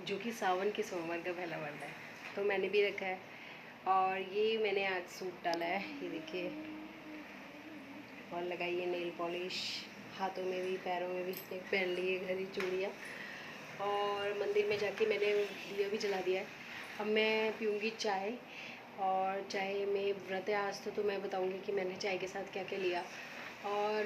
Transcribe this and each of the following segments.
जो कि सावन के सोमवार का पहला व्रत है, तो मैंने भी रखा है। और ये मैंने आज सूट डाला है, ये देखिए, और लगाई है नेल पॉलिश, हाथों में भी पैरों में भी, एक पहन ली है घड़ी चूड़ियाँ, और मंदिर में जाके मैंने दिया भी जला दिया है। अब मैं पीऊँगी चाय, और चाय में व्रत है आज तो मैं बताऊँगी कि मैंने चाय के साथ क्या क्या लिया। और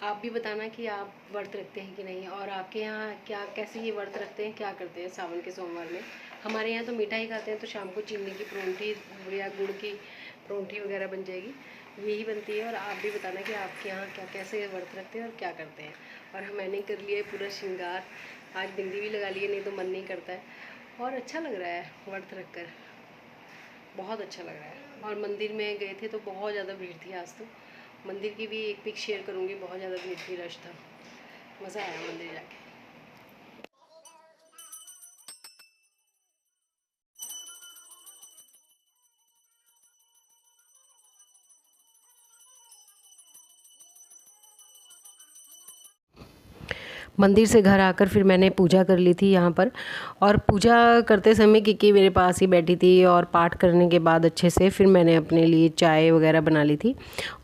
आप भी बताना कि आप व्रत रखते हैं कि नहीं, और आपके यहाँ क्या कैसे ये व्रत रखते हैं, क्या करते हैं सावन के सोमवार में। हमारे यहाँ तो मीठा ही खाते हैं, तो शाम को चीनी की परोंठी या गुड़ की परोंठी वगैरह बन जाएगी, यही बनती है। और आप भी बताना कि आपके यहाँ क्या कैसे व्रत रखते हैं और क्या करते हैं। और मैंने कर लिया है पूरा श्रृंगार, आज बिंदी भी लगा ली है, नहीं तो मन नहीं करता है। और अच्छा लग रहा है व्रत रख कर, बहुत अच्छा लग रहा है। और मंदिर में गए थे तो बहुत ज़्यादा भीड़ थी आज तो। मंदिर की भी एक पिक शेयर करूँगी, बहुत ज़्यादा भीड़ थी, रश था, मज़ा आया मंदिर जाके। मंदिर से घर आकर फिर मैंने पूजा कर ली थी यहाँ पर। और पूजा करते समय किकी मेरे पास ही बैठी थी, और पाठ करने के बाद अच्छे से फिर मैंने अपने लिए चाय वगैरह बना ली थी।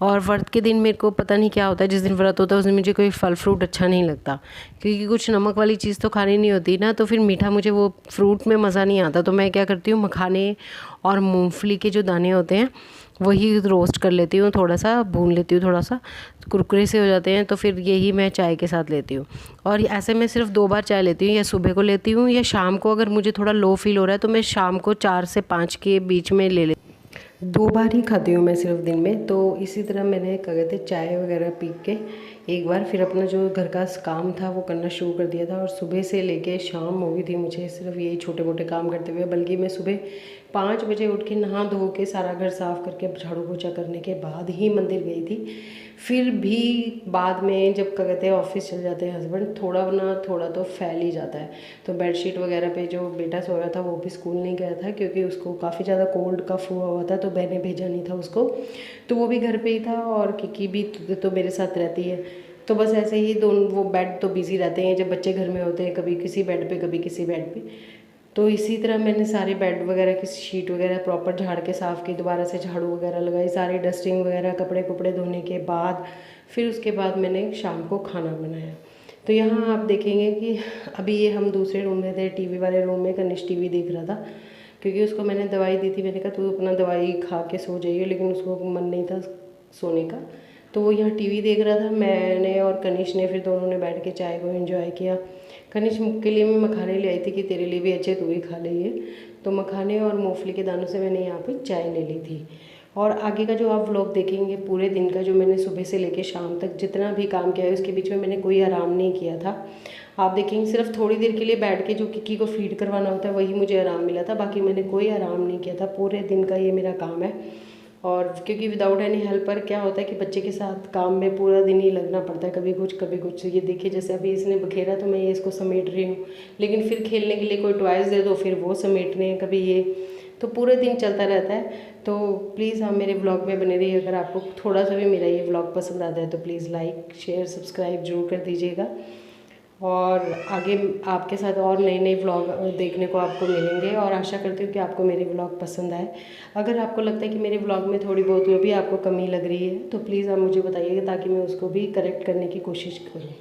और व्रत के दिन मेरे को पता नहीं क्या होता है, जिस दिन व्रत होता है उस दिन मुझे कोई फल फ्रूट अच्छा नहीं लगता, क्योंकि कुछ नमक वाली चीज़ तो खानी नहीं होती ना, तो फिर मीठा मुझे वो फ्रूट में मज़ा नहीं आता। तो मैं क्या करती हूँ, मखाने और मूँगफली के जो दाने होते हैं वही रोस्ट कर लेती हूँ, थोड़ा सा भून लेती हूँ, थोड़ा सा कुरकुरे से हो जाते हैं, तो फिर यही मैं चाय के साथ लेती हूँ। और ऐसे मैं सिर्फ 2 बार चाय लेती हूँ, या सुबह को लेती हूँ या शाम को। अगर मुझे थोड़ा लो फील हो रहा है तो मैं शाम को 4 से 5 के बीच में ले लेती हूँ। 2 बार ही खाती हूँ मैं सिर्फ दिन में। तो इसी तरह मैंने क्या कहते चाय वगैरह पी के एक बार फिर अपना जो घर का काम था वो करना शुरू कर दिया था। और सुबह से लेके शाम हो गई थी मुझे सिर्फ यही छोटे मोटे काम करते हुए। बल्कि मैं सुबह 5 बजे उठ के नहा धो के सारा घर साफ़ करके झाड़ू पोछा करने के बाद ही मंदिर गई थी। फिर भी बाद में जब क्या कहते हैं ऑफिस चल जाते हैं हस्बैंड, थोड़ा ना थोड़ा तो फैल ही जाता है। तो बेडशीट वगैरह पे जो बेटा सो रहा था वो भी स्कूल नहीं गया था, क्योंकि उसको काफ़ी ज़्यादा कोल्ड कफ हुआ था, तो मैंने भेजा नहीं था उसको, तो वो भी घर पे ही था। और किकी भी तो मेरे साथ रहती है, तो बस ऐसे ही दोनों वो बेड तो बिज़ी रहते हैं जब बच्चे घर में होते हैं, कभी किसी बेड पे कभी किसी बेड पे। तो इसी तरह मैंने सारे बेड वगैरह की शीट वगैरह प्रॉपर झाड़ के साफ़ की, दोबारा से झाड़ू वगैरह लगाई, सारी डस्टिंग वगैरह, कपड़े कपड़े धोने के बाद फिर उसके बाद मैंने शाम को खाना बनाया। तो यहाँ आप देखेंगे कि अभी ये हम दूसरे रूम में थे, टीवी वाले रूम में कनिष्ठ टीवी देख रहा था, क्योंकि उसको मैंने दवाई दी थी। मैंने कहा तू अपना दवाई खा के सो जाइए, लेकिन उसको मन नहीं था सोने का, तो वो यहाँ टीवी देख रहा था। मैंने और कनिष्ठ ने फिर दोनों ने बैठ के चाय को एंजॉय किया। कनिष्ठ के लिए मैं मखाने ले आई थी कि तेरे लिए भी अच्छे, तू ही खा ले ये। तो मखाने और मूंगफली के दानों से मैंने यहाँ पे चाय ले ली थी। और आगे का जो आप व्लॉग देखेंगे पूरे दिन का, जो मैंने सुबह से लेकर शाम तक जितना भी काम किया है उसके बीच में मैंने कोई आराम नहीं किया था। आप देखेंगे सिर्फ थोड़ी देर के लिए बैठ के जो किकी को फीड करवाना होता है वही मुझे आराम मिला था, बाकी मैंने कोई आराम नहीं किया था। पूरे दिन का ये मेरा काम है। और क्योंकि विदाउट एनी हेल्पर क्या होता है कि बच्चे के साथ काम में पूरा दिन ही लगना पड़ता है, कभी कुछ कभी कुछ। ये देखिए जैसे अभी इसने बखेरा तो मैं ये इसको समेट रही हूँ, लेकिन फिर खेलने के लिए कोई टॉयज़ दे दो फिर वो समेटने हैं, कभी ये, तो पूरे दिन चलता रहता है। तो प्लीज़ आप मेरे ब्लॉग में बने रहिए। अगर आपको थोड़ा सा भी मेरा ये ब्लॉग पसंद आता है तो प्लीज़ लाइक शेयर सब्सक्राइब जरूर कर दीजिएगा। और आगे आपके साथ और नए नए व्लॉग देखने को आपको मिलेंगे, और आशा करती हूँ कि आपको मेरे व्लॉग पसंद आए। अगर आपको लगता है कि मेरे व्लॉग में थोड़ी बहुत जो भी आपको कमी लग रही है तो प्लीज़ आप मुझे बताइएगा, ताकि मैं उसको भी करेक्ट करने की कोशिश करूँ।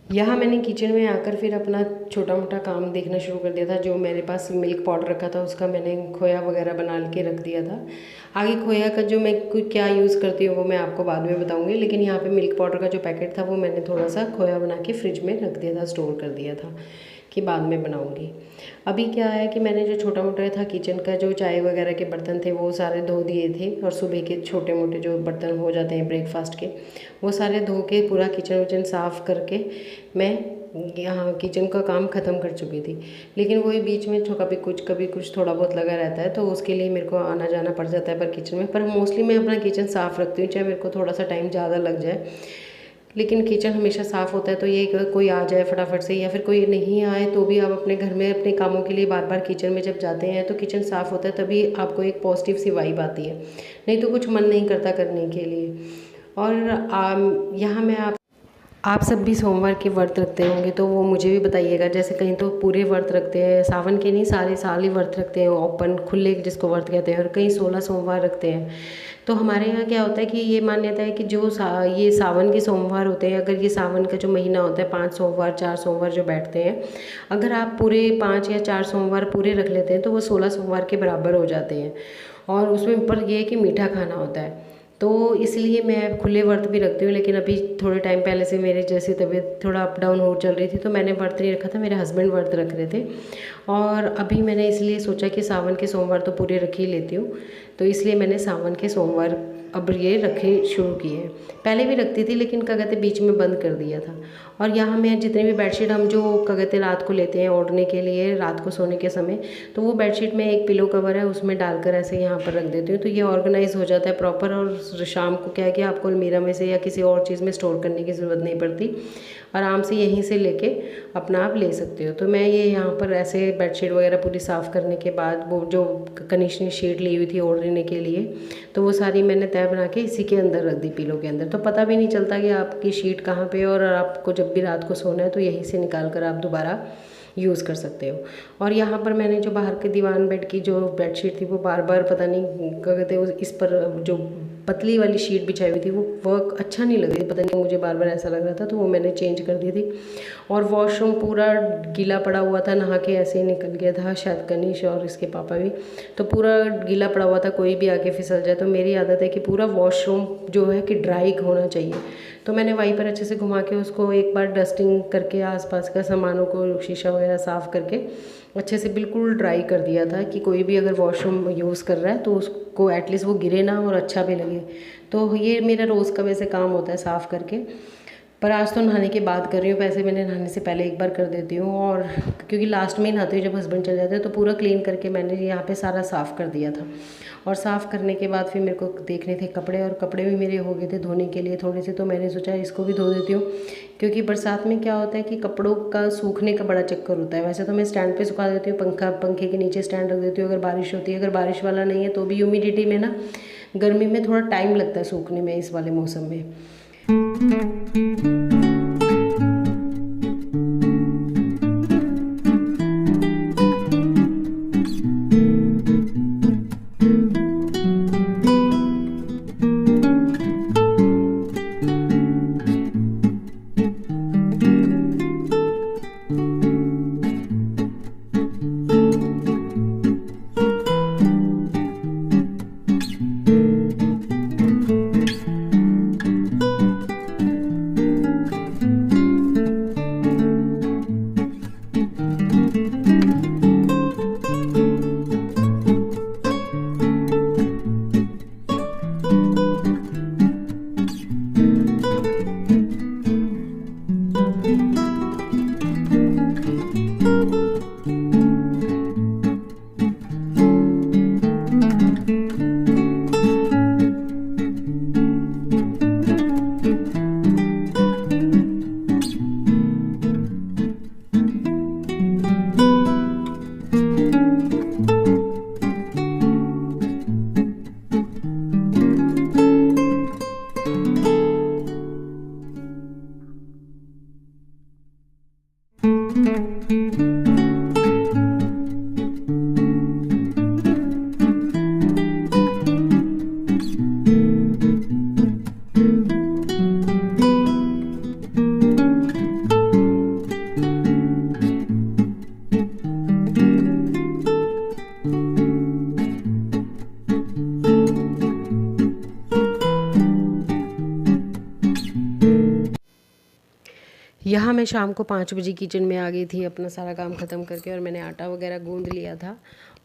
यहाँ मैंने किचन में आकर फिर अपना छोटा मोटा काम देखना शुरू कर दिया था। जो मेरे पास मिल्क पाउडर रखा था उसका मैंने खोया वगैरह बना के रख दिया था। आगे खोया का जो मैं क्या यूज़ करती हूँ वो मैं आपको बाद में बताऊँगी, लेकिन यहाँ पे मिल्क पाउडर का जो पैकेट था वो मैंने थोड़ा सा खोया बना के फ्रिज में रख दिया था, स्टोर कर दिया था कि बाद में बनाऊँगी। अभी क्या है कि मैंने जो छोटा मोटा था किचन का, जो चाय वगैरह के बर्तन थे वो सारे धो दिए थे, और सुबह के छोटे मोटे जो बर्तन हो जाते हैं ब्रेकफास्ट के वो सारे धो के पूरा किचन विचन साफ़ करके मैं यहाँ किचन का काम ख़त्म कर चुकी थी। लेकिन वही बीच में कभी कुछ थोड़ा बहुत लगा रहता है, तो उसके लिए मेरे को आना जाना पड़ जाता है पर किचन में। पर मोस्टली मैं अपना किचन साफ़ रखती हूँ, चाहे मेरे को थोड़ा सा टाइम ज़्यादा लग जाए, लेकिन किचन हमेशा साफ़ होता है। तो ये कोई आ जाए फटाफट से या फिर कोई नहीं आए तो भी आप अपने घर में अपने कामों के लिए बार बार किचन में जब जाते हैं तो किचन साफ़ होता है, तभी आपको एक पॉजिटिव सी वाइब आती है, नहीं तो कुछ मन नहीं करता करने के लिए। और यहाँ मैं आप सब भी सोमवार के व्रत रखते होंगे तो वो मुझे भी बताइएगा। जैसे कहीं तो पूरे व्रत रखते हैं, सावन के नहीं सारे साल ही व्रत रखते हैं, ओपन खुले जिसको व्रत कहते हैं, और कहीं 16 सोमवार रखते हैं। तो हमारे यहाँ क्या होता है कि ये मान्यता है कि जो ये सावन के सोमवार होते हैं, अगर ये सावन का जो महीना होता है 5 सोमवार 4 सोमवार जो बैठते हैं, अगर आप पूरे 5 या 4 सोमवार पूरे रख लेते हैं तो वो 16 सोमवार के बराबर हो जाते हैं। और उसमें पर ये है कि मीठा खाना होता है, तो इसलिए मैं खुले व्रत भी रखती हूँ। लेकिन अभी थोड़े टाइम पहले से मेरे जैसी तबीयत थोड़ा अप डाउन हो चल रही थी तो मैंने व्रत नहीं रखा था, मेरे हस्बैंड व्रत रख रहे थे। और अभी मैंने इसलिए सोचा कि सावन के सोमवार तो पूरे रख ही लेती हूँ, तो इसलिए मैंने सावन के सोमवार अब ये रखे शुरू किए। पहले भी रखती थी लेकिन क्या कहते बीच में बंद कर दिया था। और यहाँ मैं जितने भी बेडशीट हम जो क्या कहते रात को लेते हैं ओढ़ने के लिए रात को सोने के समय, तो वो बेडशीट में एक पिलो कवर है उसमें डालकर ऐसे यहाँ पर रख देती हूँ, तो ये ऑर्गेनाइज हो जाता है प्रॉपर। और शाम को क्या है कि आपको अलमीरा में से या किसी और चीज़ में स्टोर करने की ज़रूरत नहीं पड़ती, आराम से यहीं से लेके अपना आप ले सकते हो। तो मैं ये यहाँ पर ऐसे बेडशीट वगैरह पूरी साफ़ करने के बाद वो जो कंडीशनिंग शीट ली हुई थी ओढ़ने के लिए, तो वो सारी मैंने तय बना के इसी के अंदर रख दी, पिलो के अंदर। तो पता भी नहीं चलता कि आपकी शीट कहाँ पे है, और आपको जब भी रात को सोना है तो यहीं से निकाल कर आप दोबारा यूज़ कर सकते हो। और यहाँ पर मैंने जो बाहर के दीवान बेड की जो बेडशीट थी वो बार बार पता नहीं क्या कहते हैं इस पर जो पतली वाली शीट बिछाई हुई थी वो वर्क अच्छा नहीं लग रही, पता नहीं मुझे बार बार ऐसा लग रहा था, तो वो मैंने चेंज कर दी थी। और वॉशरूम पूरा गीला पड़ा हुआ था, नहा के ऐसे ही निकल गया था शायद कनिश और इसके पापा भी, तो पूरा गीला पड़ा हुआ था, कोई भी आके फिसल जाए। तो मेरी आदत है कि पूरा वॉशरूम जो है कि ड्राई होना चाहिए, तो मैंने वहीं पर अच्छे से घुमा के उसको एक बार डस्टिंग करके आसपास का सामानों को शीशा वगैरह साफ़ करके अच्छे से बिल्कुल ड्राई कर दिया था कि कोई भी अगर वॉशरूम यूज़ कर रहा है तो उसको एटलीस्ट वो गिरे ना और अच्छा भी लगे। तो ये मेरा रोज़ का वैसे काम होता है साफ़ करके। पर आज तो नहाने की बात कर रही हूँ, वैसे मैंने नहाने से पहले एक बार कर देती हूँ, और क्योंकि लास्ट में ही नहाती हूँ जब हस्बैंड चले जाते हैं, तो पूरा क्लीन करके मैंने यहाँ पे सारा साफ़ कर दिया था। और साफ़ करने के बाद फिर मेरे को देखने थे कपड़े, और कपड़े भी मेरे हो गए थे धोने के लिए थोड़े से, तो मैंने सोचा इसको भी धो देती हूँ। क्योंकि बरसात में क्या होता है कि कपड़ों का सूखने का बड़ा चक्कर होता है। वैसे तो मैं स्टैंड पे सुखा देती हूँ, पंखे के नीचे स्टैंड रख देती हूँ अगर बारिश होती है। अगर बारिश वाला नहीं है तो भी ह्यूमिडिटी में ना गर्मी में थोड़ा टाइम लगता है सूखने में इस वाले मौसम में। यहाँ मैं शाम को 5 बजे किचन में आ गई थी अपना सारा काम ख़त्म करके, और मैंने आटा वगैरह गूँध लिया था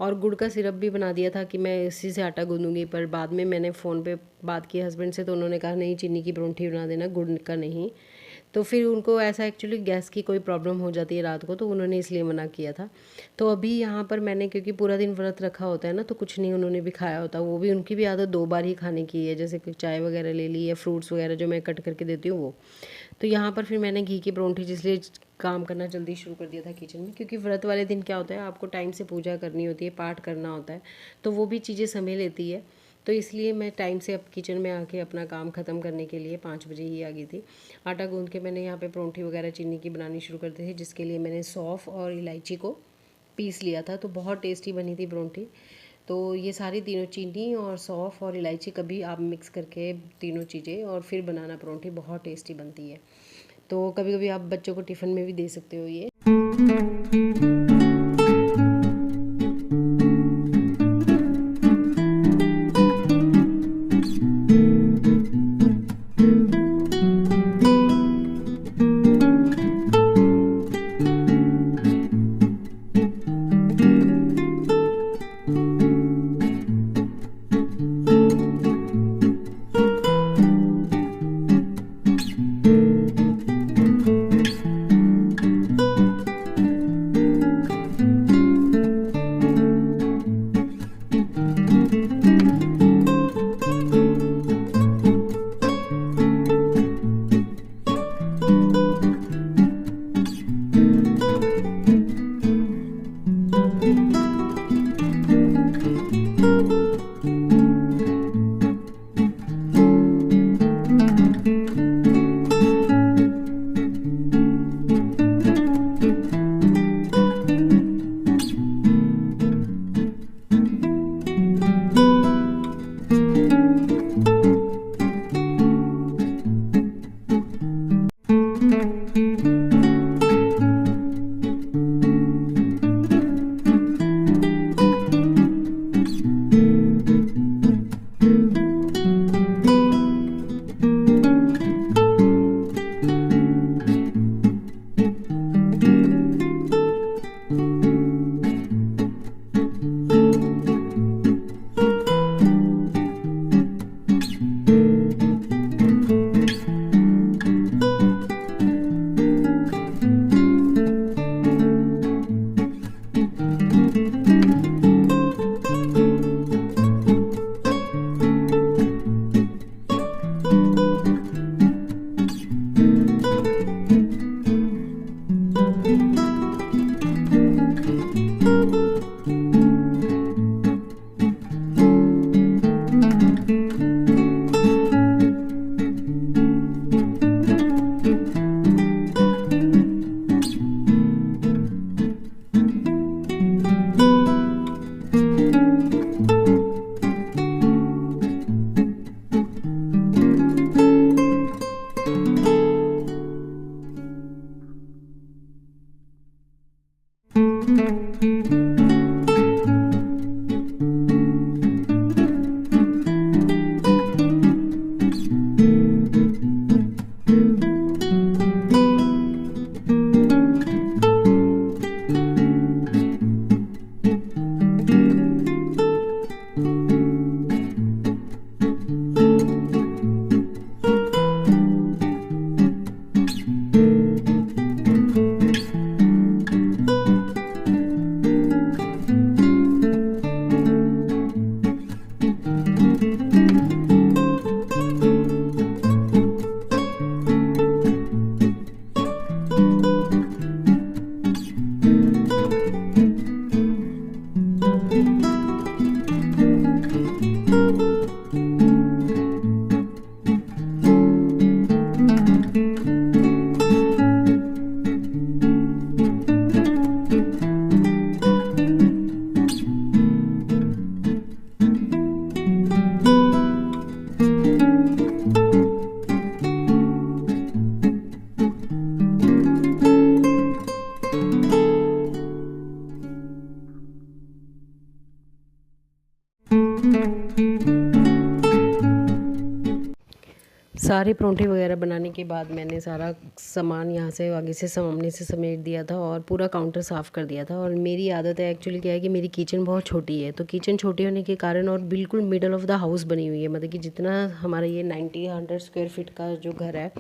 और गुड़ का सिरप भी बना दिया था कि मैं इसी से आटा गूँधूँगी। पर बाद में मैंने फ़ोन पे बात की हस्बैंड से, तो उन्होंने कहा नहीं, चीनी की परोंठी बना देना, गुड़ का नहीं। तो फिर उनको ऐसा एक्चुअली गैस की कोई प्रॉब्लम हो जाती है रात को, तो उन्होंने इसलिए मना किया था। तो अभी यहाँ पर मैंने, क्योंकि पूरा दिन व्रत रखा होता है ना, तो कुछ नहीं उन्होंने भी खाया होता। वो भी, उनकी भी आदत 2 बार ही खाने की है, जैसे कि चाय वगैरह ले ली या फ्रूट्स वगैरह जो मैं कट करके देती हूँ वो। तो यहाँ पर फिर मैंने घी की परोंठी, इसलिए काम करना जल्दी शुरू कर दिया था किचन में, क्योंकि व्रत वाले दिन क्या होता है, आपको टाइम से पूजा करनी होती है, पाठ करना होता है, तो वो भी चीज़ें समय लेती है। तो इसलिए मैं टाइम से अब किचन में आके अपना काम ख़त्म करने के लिए 5 बजे ही आ गई थी। आटा गूँध के मैंने यहाँ पे परोंठी वगैरह चीनी की बनानी शुरू कर दी थी, जिसके लिए मैंने सौंफ और इलायची को पीस लिया था। तो बहुत टेस्टी बनी थी परोंठी। तो ये सारी तीनों, चीनी और सौंफ और इलायची, कभी आप मिक्स करके तीनों चीज़ें और फिर बनाना परोंठी, बहुत टेस्टी बनती है। तो कभी कभी आप बच्चों को टिफ़िन में भी दे सकते हो ये। सारे परांठे वगैरह बनाने के बाद मैंने सारा सामान यहाँ से आगे से सामने से समेट दिया था और पूरा काउंटर साफ़ कर दिया था। और मेरी आदत है, एक्चुअली क्या है कि मेरी किचन बहुत छोटी है, तो किचन छोटी होने के कारण और बिल्कुल मिडल ऑफ़ द हाउस बनी हुई है, मतलब कि जितना हमारा ये 90-100 स्क्वायर फीट का जो घर है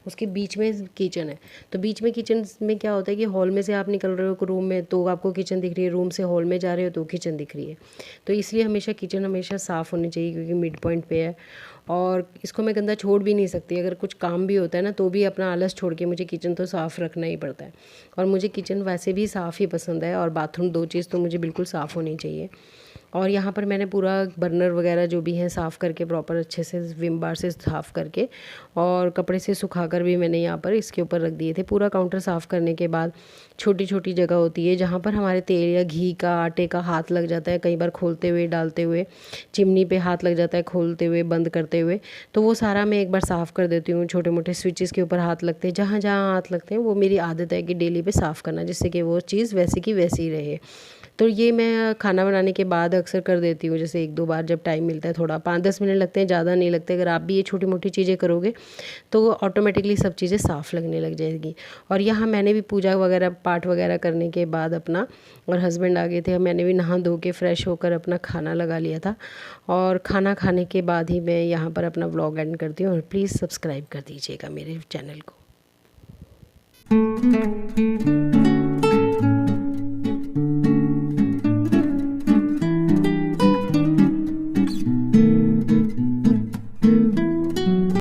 उसके बीच में किचन है। तो बीच में किचन में क्या होता है कि हॉल में से आप निकल रहे हो रूम में तो आपको किचन दिख रही है, रूम से हॉल में जा रहे हो तो किचन दिख रही है। तो इसलिए हमेशा किचन हमेशा साफ़ होनी चाहिए, क्योंकि मिड पॉइंट पे है और इसको मैं गंदा छोड़ भी नहीं सकती। अगर कुछ काम भी होता है ना तो भी अपना आलस छोड़ के मुझे किचन तो साफ़ रखना ही पड़ता है। और मुझे किचन वैसे भी साफ़ ही पसंद है, और बाथरूम, दो चीज़ तो मुझे बिल्कुल साफ़ होनी चाहिए। और यहाँ पर मैंने पूरा बर्नर वगैरह जो भी है साफ़ करके प्रॉपर अच्छे से विम बार से साफ़ करके और कपड़े से सुखा कर भी मैंने यहाँ पर इसके ऊपर रख दिए थे। पूरा काउंटर साफ़ करने के बाद छोटी छोटी जगह होती है जहाँ पर हमारे तेल या घी का, आटे का हाथ लग जाता है, कई बार खोलते हुए डालते हुए, चिमनी पे हाथ लग जाता है खोलते हुए बंद करते हुए, तो वो सारा मैं एक बार साफ़ कर देती हूँ। छोटे मोटे स्विचेस के ऊपर हाथ लगते हैं, जहाँ जहाँ हाथ लगते हैं वो मेरी आदत है कि डेली पे साफ़ करना, जिससे कि वो चीज़ वैसी की वैसी ही रहे। तो ये मैं खाना बनाने के बाद अक्सर कर देती हूँ, जैसे 1-2 बार जब टाइम मिलता है, थोड़ा 5-10 मिनट लगते हैं, ज़्यादा नहीं लगते। अगर आप भी ये छोटी मोटी चीज़ें करोगे तो ऑटोमेटिकली सब चीज़ें साफ़ लगने लग जाएगी। और यहाँ मैंने भी पूजा वगैरह पाठ वगैरह करने के बाद अपना, और हस्बैंड आ गए थे, मैंने भी नहा धो के फ्रेश होकर अपना खाना लगा लिया था। और खाना खाने के बाद ही मैं यहाँ पर अपना व्लॉग एंड करती हूँ। और प्लीज़ सब्सक्राइब कर दीजिएगा मेरे चैनल को।